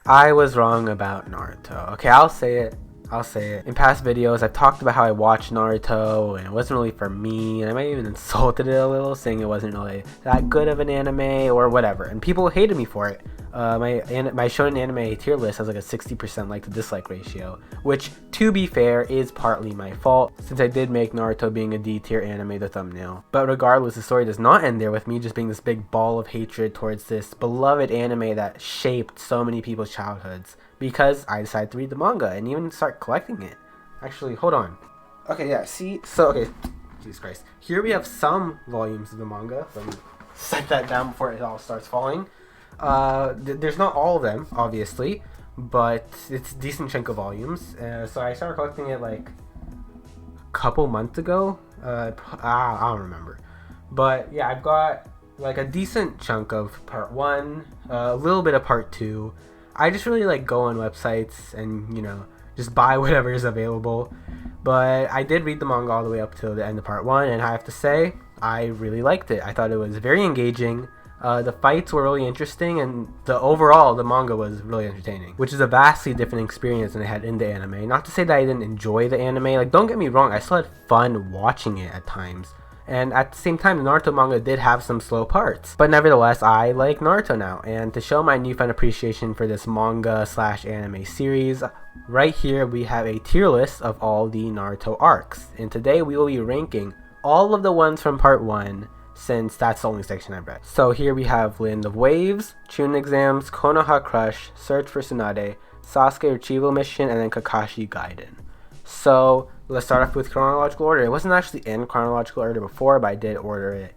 I was wrong about Naruto. Okay, I'll say it. I'll say it. In past videos, I've talked about how I watched Naruto and it wasn't really for me, and I might even insulted it a little, saying it wasn't really that good of an anime or whatever. And people hated me for it. My shonen anime tier list has like a 60% like to dislike ratio, which, to be fair, is partly my fault, since I did make Naruto being a D tier anime the thumbnail. But regardless, the story does not end there with me just being this big ball of hatred towards this beloved anime that shaped so many people's childhoods, because I decided to read the manga and even start collecting it. Actually, hold on. Okay, yeah, see? So, okay, Jesus Christ. Here we have some volumes of the manga. Let me set that down before it all starts falling. There's not all of them, obviously, but it's a decent chunk of volumes. So I started collecting it like a couple months ago. I don't remember. But yeah, I've got like a decent chunk of part 1, a little bit of part 2. I just really like go on websites and, just buy whatever is available. But I did read the manga all the way up to the end of part 1, and I have to say, I really liked it. I thought it was very engaging. The fights were really interesting, and the manga was really entertaining, which is a vastly different experience than I had in the anime. Not to say that I didn't enjoy the anime, like, don't get me wrong, I still had fun watching it at times. And at the same time, the Naruto manga did have some slow parts. But nevertheless, I like Naruto now. And to show my newfound appreciation for this manga/anime series, right here we have a tier list of all the Naruto arcs. And today we will be ranking all of the ones from part 1, since that's the only section I've read. So here we have Land of Waves, Chunin Exams, Konoha Crush, Search for Tsunade, Sasuke Retrieval Mission, and then Kakashi Gaiden. So let's start off with chronological order. It wasn't actually in chronological order before, but I did order it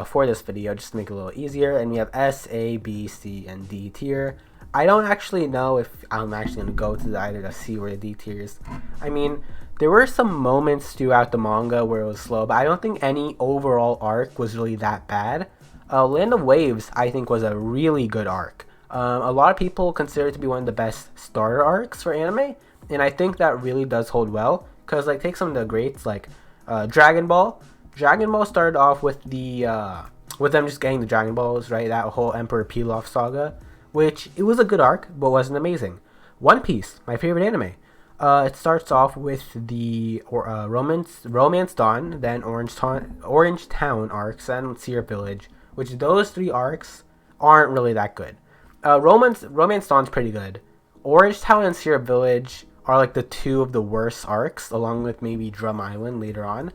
for this video just to make it a little easier. And we have S, A, B, C, and D tier. I don't actually know if I'm actually going to go to either the C or the D tiers. I mean, there were some moments throughout the manga where it was slow, but I don't think any overall arc was really that bad. Land of Waves, I think, was a really good arc. A lot of people consider it to be one of the best starter arcs for anime, and I think that really does hold well, because like take some of the greats like Dragon Ball. Dragon Ball started off with with them just getting the Dragon Balls, right? That whole Emperor Pilaf saga, which it was a good arc, but wasn't amazing. One Piece, my favorite anime. It starts off with the Romance Dawn, then Orange Town arcs, and Syrup Village, which those 3 arcs aren't really that good. Romance Dawn's pretty good. Orange Town and Syrup Village are like the 2 of the worst arcs, along with maybe Drum Island later on.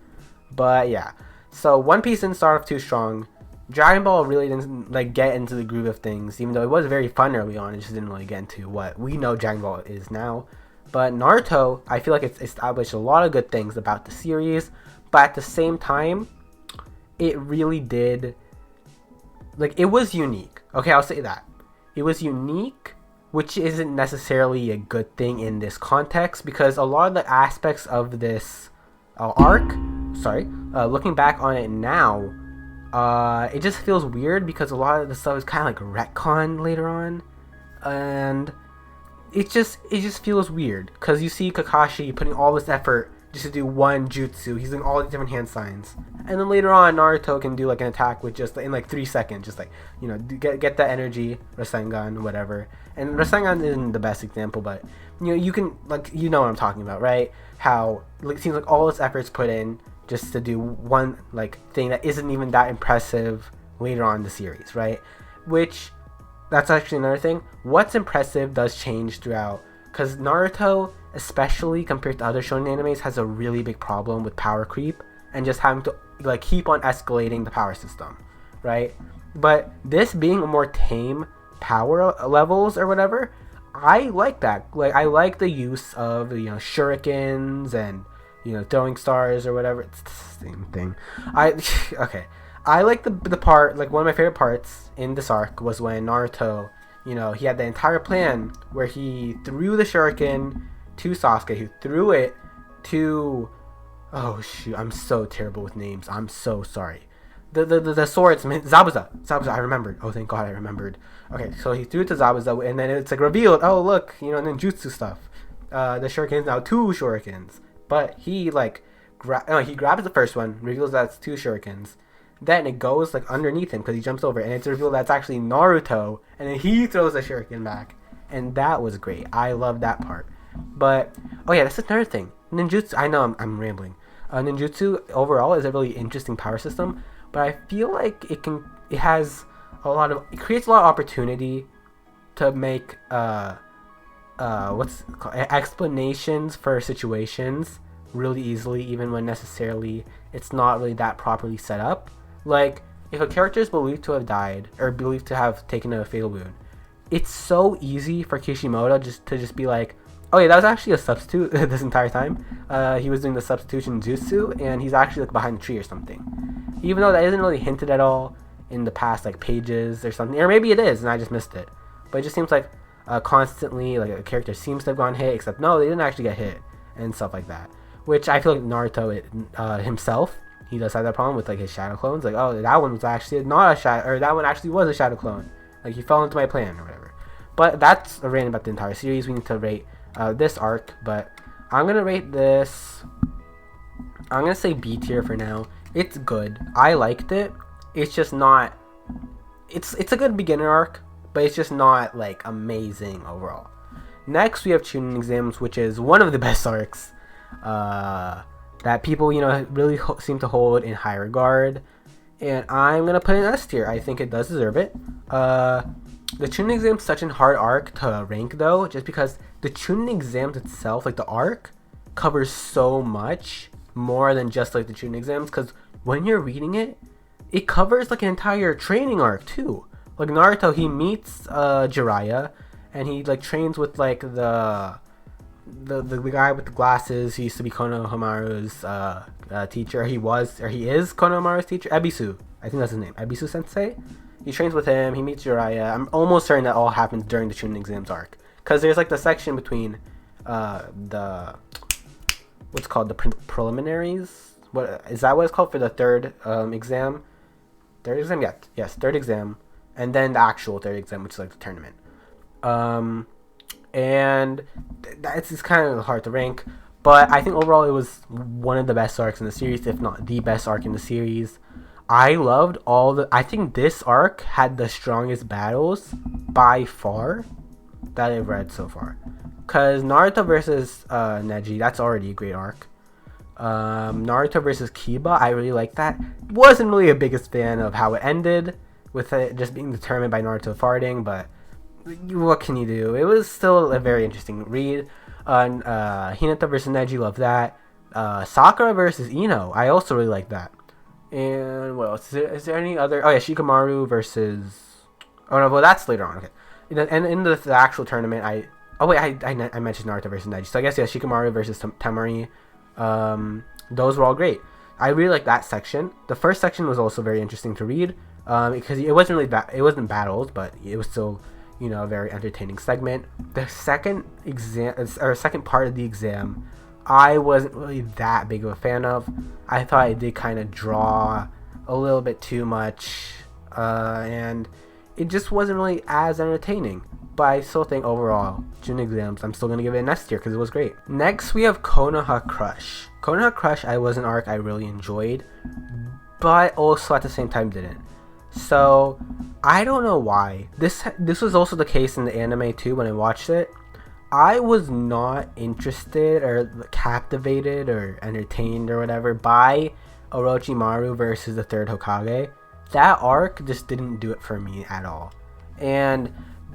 But yeah, so One Piece didn't start off too strong. Dragon Ball really didn't like get into the groove of things, even though it was very fun early on. It just didn't really get into what we know Dragon Ball is now. But Naruto, I feel like it's established a lot of good things about the series, but at the same time, it really did, like, it was unique. Okay, I'll say that. It was unique, which isn't necessarily a good thing in this context, because a lot of the aspects of this arc, looking back on it now, it just feels weird because a lot of the stuff is kind of like retcon later on, and it just feels weird because you see Kakashi putting all this effort just to do one jutsu. He's doing all these different hand signs, and then later on Naruto can do like an attack with just in like 3 seconds, just like get that energy, Rasengan, whatever. And Rasengan isn't the best example, but you can like what I'm talking about, right? How it seems like all this effort's put in just to do one like thing that isn't even that impressive later on in the series, right? Which that's actually another thing. What's impressive does change throughout, because Naruto, especially compared to other shonen animes, has a really big problem with power creep and just having to like keep on escalating the power system, right? But this being a more tame power levels or whatever, I like that. Like I like the use of shurikens and throwing stars or whatever. It's the same thing. Okay. I like the part, like one of my favorite parts in this arc was when Naruto, he had the entire plan where he threw the shuriken to Sasuke, who threw it to, oh shoot, I'm so terrible with names. I'm so sorry. The swordsman, Zabuza, I remembered. Oh, thank God I remembered. Okay, so he threw it to Zabuza, and then it's like revealed, oh look, ninjutsu stuff. The shuriken's now 2 shurikens. But he like, he grabs the first one, reveals that it's 2 shurikens. Then it goes like underneath him because he jumps over, and it's revealed that's actually Naruto, and then he throws the shuriken back, and that was great. I love that part. But oh yeah, that's another thing. Ninjutsu. I know I'm rambling. Ninjutsu overall is a really interesting power system, but I feel like it has it creates a lot of opportunity to make what's it called, explanations for situations really easily, even when necessarily it's not really that properly set up. Like if a character is believed to have died or believed to have taken a fatal wound, it's so easy for Kishimoto just be like, oh yeah, that was actually a substitute this entire time. He was doing the substitution jutsu, and he's actually like behind the tree or something. Even though that isn't really hinted at all in the past like pages or something, or maybe it is and I just missed it. But it just seems like constantly like a character seems to have gone hit, except no, they didn't actually get hit and stuff like that. Which I feel like Naruto himself, he does have that problem with like his shadow clones. Like, oh, that one was actually not a shadow, or that one actually was a shadow clone. Like he fell into my plan or whatever. But that's a rant about the entire series. We need to rate this arc, but I'm gonna rate this. I'm gonna say B tier for now. It's good. I liked it. It's just not. It's a good beginner arc, but it's just not like amazing overall. Next, we have Chunin Exams, which is one of the best arcs that people really seem to hold in high regard, and I'm gonna put it in S tier. I think it does deserve it. The Chunin Exam is such a hard arc to rank though, just because the Chunin Exams itself, like the arc, covers so much more than just like the Chunin Exams, because when you're reading it, it covers like an entire training arc too. Like Naruto, he meets Jiraiya, and he like trains with like the guy with the glasses. He used to be Konohamaru's teacher. He is Konohamaru's teacher. Ebisu, I think that's his name. Ebisu Sensei. He trains with him. He meets Jiraiya. I'm almost certain that all happens during the Chunin Exams arc, because there's like the section between the what's called the preliminaries. What is that? What it's called for the third exam? Third exam, yeah, yes, third exam, and then the actual third exam, which is like the tournament. And it's kind of hard to rank, but I think overall it was one of the best arcs in the series, if not the best arc in the series. I loved I think this arc had the strongest battles by far that I've read so far. Cause Naruto versus Neji, that's already a great arc. Naruto versus Kiba, I really like that. Wasn't really a biggest fan of how it ended, with it just being determined by Naruto farting, but what can you do? It was still a very interesting read. Hinata versus Neji, love that. Sakura versus Ino, I also really like that. And what else? Is there any other? Oh yeah, Shikamaru versus. Oh no, well that's later on. Okay, and in the actual tournament, I mentioned Naruto versus Neji. So I guess yeah, Shikamaru versus Temari. Those were all great. I really like that section. The first section was also very interesting to read, because it wasn't really it wasn't battles, but it was still a very entertaining segment. The second second part of the exam, I wasn't really that big of a fan of. I thought it did kind of draw a little bit too much, and it just wasn't really as entertaining. But I still think overall, Chunin Exams, I'm still going to give it an S tier because it was great. Next, we have Konoha Crush. Konoha Crush was an arc I really enjoyed, but also at the same time didn't. So, I don't know why. This was also the case in the anime too when I watched it. I was not interested or captivated or entertained or whatever by Orochimaru versus the third Hokage. That arc just didn't do it for me at all.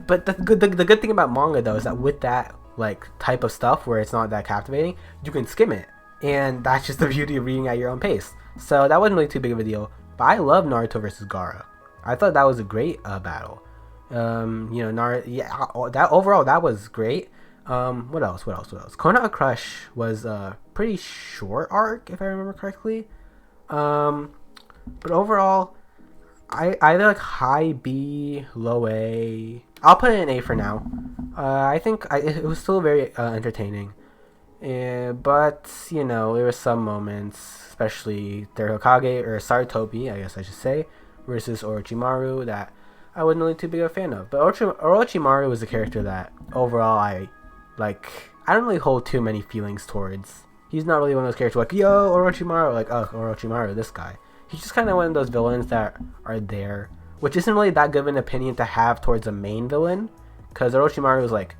But the good thing about manga though is that with that like type of stuff where it's not that captivating, you can skim it, and that's just the beauty of reading at your own pace. So that wasn't really too big of a deal. But I love Naruto versus Gaara. I thought that was a great battle. Naruto, yeah, that overall that was great. What else? Konoha Crush was a pretty short arc, if I remember correctly. But overall, I either like high B, low A. I'll put it in A for now. I think it was still very entertaining. But there were some moments, especially third Hokage, or Sarutobi, I guess I should say, versus Orochimaru, that I wasn't really too big of a fan of. But Orochimaru was a character that overall I don't really hold too many feelings towards. He's not really one of those characters like, yo, Orochimaru, like, oh, Orochimaru, this guy. He's just kind of one of those villains that are there, which isn't really that good of an opinion to have towards a main villain, because Orochimaru was like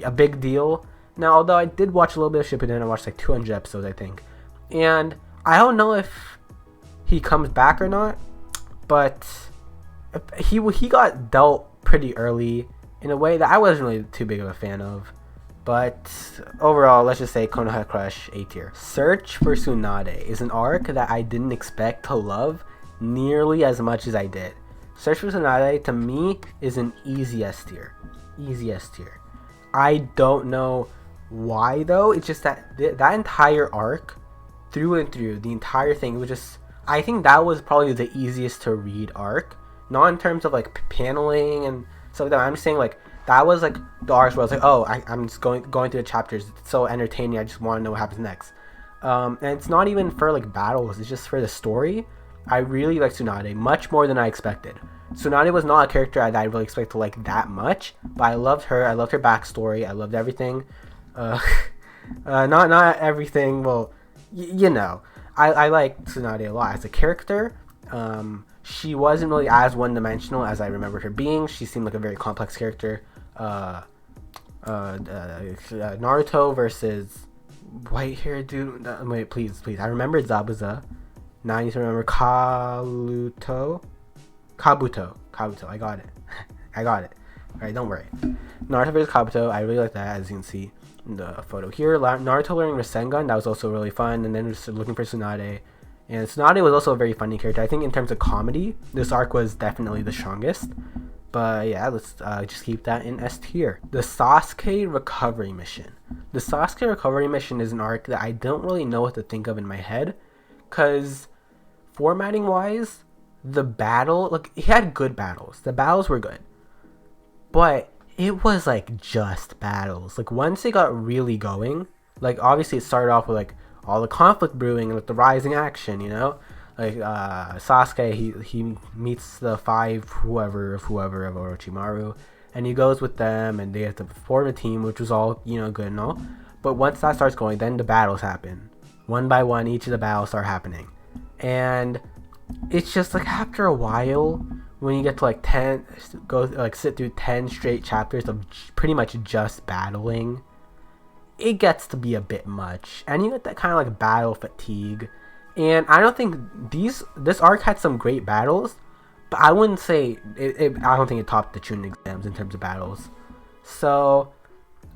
a big deal. Now, although I did watch a little bit of Shippuden, I watched like 200 episodes, I think, and I don't know if he comes back or not, but he got dealt pretty early in a way that I wasn't really too big of a fan of. But overall, let's just say Konoha Crush A tier. Search for Tsunade is an arc that I didn't expect to love nearly as much as I did. Search for Tsunade to me is an easy S tier. Easy S tier. I don't know why though. It's just that that entire arc, through and through, the entire thing, it was just, I think that was probably the easiest to read arc. Not in terms of like paneling and stuff like that. I'm just saying like that was like the arcs where I was like, oh, I'm just going through the chapters. It's so entertaining. I just want to know what happens next. And it's not even for like battles. It's just for the story. I really like Tsunade much more than I expected. Tsunade was not a character that I really expected to like that much, but I loved her. I loved her backstory. I loved everything. Not everything. Well, you know, I like Tsunade a lot as a character. She wasn't really as one-dimensional as I remembered her being. She seemed like a very complex character. Naruto versus white hair dude. Wait, please. I remembered Zabuza. Now I need to remember Kabuto. I got it. Alright, don't worry. Naruto vs Kabuto. I really like that, as you can see in the photo here. Naruto learning Rasengan. That was also really fun. And then just looking for Tsunade. And Tsunade was also a very funny character. I think in terms of comedy, this arc was definitely the strongest. But yeah, let's just keep that in S tier. The Sasuke Recovery Mission. The Sasuke Recovery Mission is an arc that I don't really know what to think of in my head. Because formatting wise, the battle, like, he had good battles. The battles were good. But it was like just battles. Like once it got really going, like obviously it started off with like all the conflict brewing and with the rising action, you know, like Sasuke, he meets the whoever of Orochimaru, and he goes with them, and they have to form a team, which was all, you know, good and all. But once that starts going, then the battles happen, one by one. Each of the battles start happening, and it's just like after a while, when you get to like sit through 10 straight chapters of pretty much just battling, it gets to be a bit much, and you get that kind of like battle fatigue. And I don't think this arc had some great battles, but I wouldn't say I don't think it topped the Chunin exams in terms of battles. So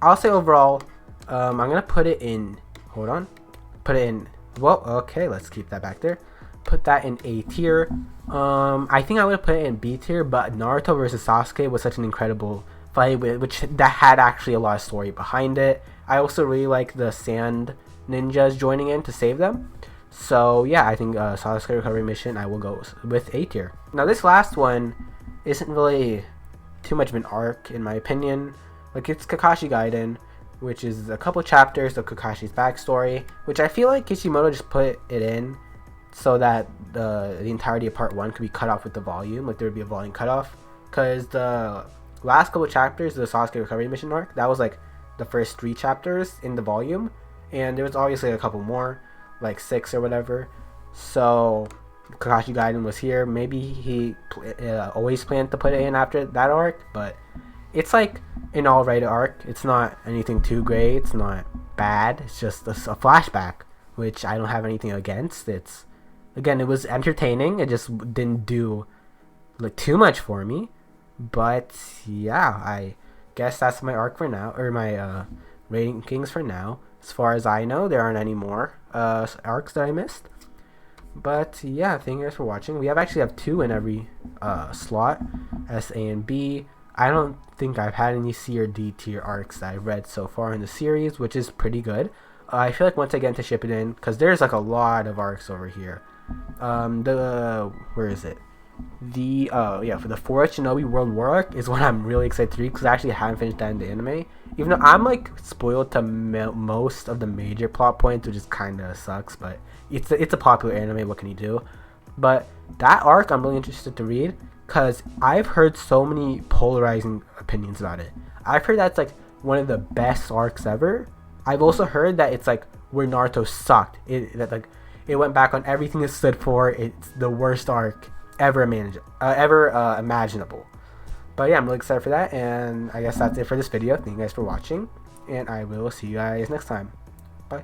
I'll say overall, I'm gonna put it in. Well, okay, let's keep that back there. Put that in A tier. I think I would put it in B tier, but Naruto versus Sasuke was such an incredible fight, that had actually a lot of story behind it. I also really like the sand ninjas joining in to save them. So yeah, I think Sasuke Recovery Mission, I will go with A tier. Now this last one isn't really too much of an arc in my opinion. Like, it's Kakashi Gaiden, which is a couple chapters of Kakashi's backstory, which I feel like Kishimoto just put it in so that the entirety of part 1 could be cut off with the volume, like there would be a volume cutoff. Because the last couple chapters of the Sasuke Recovery Mission arc, that was like the first 3 chapters in the volume, and there was obviously a couple more, like 6 or whatever. So Kakashi Gaiden was here. Maybe he always planned to put it in after that arc, but it's like an alright arc. It's not anything too great. It's not bad. It's just a flashback, which I don't have anything against. It's, again, it was entertaining. It just didn't do like too much for me. But yeah, I guess that's my arc for now, or my rankings for now. As far as I know, there aren't any more arcs that I missed. But yeah, thank you guys for watching. We actually have 2 in every slot, S, A, and B. I don't think I've had any C or D tier arcs that I've read so far in the series, which is pretty good. I feel like once I get into Shippuden, because there's like a lot of arcs over here. Where is it? For the Forest Shinobi World War arc is what I'm really excited to read, because I actually haven't finished that in the anime. Even though I'm like spoiled to most of the major plot points, which is kind of sucks, but it's a popular anime. What can you do? But that arc I'm really interested to read, because I've heard so many polarizing opinions about it. I've heard that's like one of the best arcs ever. I've also heard that it's like where Naruto sucked. It went back on everything it stood for. It's the worst arc ever imaginable. But But yeah, I'm really excited for that, and I guess that's it for this video. Thank you guys for watching, and I will see you guys next time. Bye.